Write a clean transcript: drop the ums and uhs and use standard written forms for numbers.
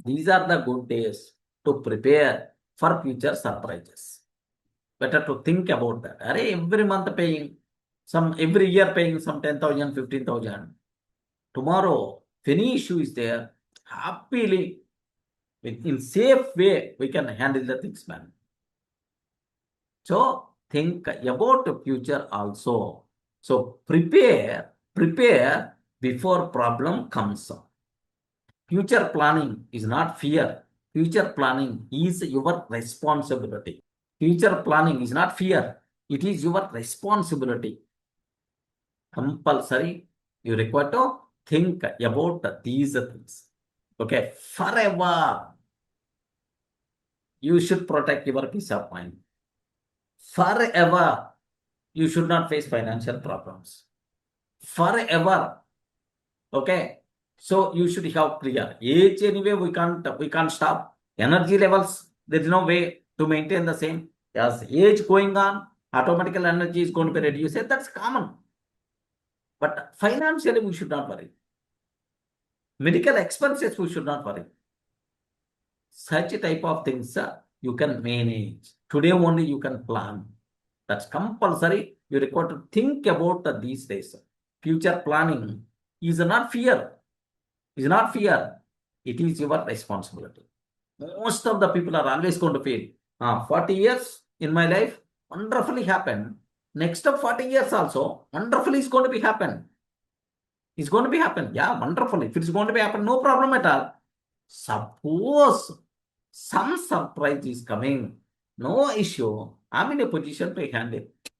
These are the good days to prepare for future surprises. Better to think about that. Every month paying every year paying some 10,000, 15,000. Tomorrow, if any issue is there, happily, in safe way, we can handle the things, man. So think about the future also. So prepare before problem comes. Future planning is not fear. Future planning is your responsibility. Future planning is not fear. It is your responsibility. Compulsory, you require to think about these things. Okay, forever. You should protect your peace of mind. Forever, you should not face financial problems. Forever. Okay. So you should have clear. Age anyway, we can't stop. Energy levels, there is no way to maintain the same. As age going on, automatically energy is going to be reduced. That's common. But financially, we should not worry. Medical expenses, we should not worry. Such type of things you can manage. Today only you can plan. That's compulsory. You require to think about these days. Future planning is not fear. Is not fear. It is your responsibility. Most of the people are always going to feel, 40 years in my life, wonderfully happened. Next of 40 years also, wonderfully is going to be happen. It's going to be happen. Yeah, wonderful. If it's going to be happen, no problem at all. Suppose some surprise is coming, no issue. I'm in a position to handle it.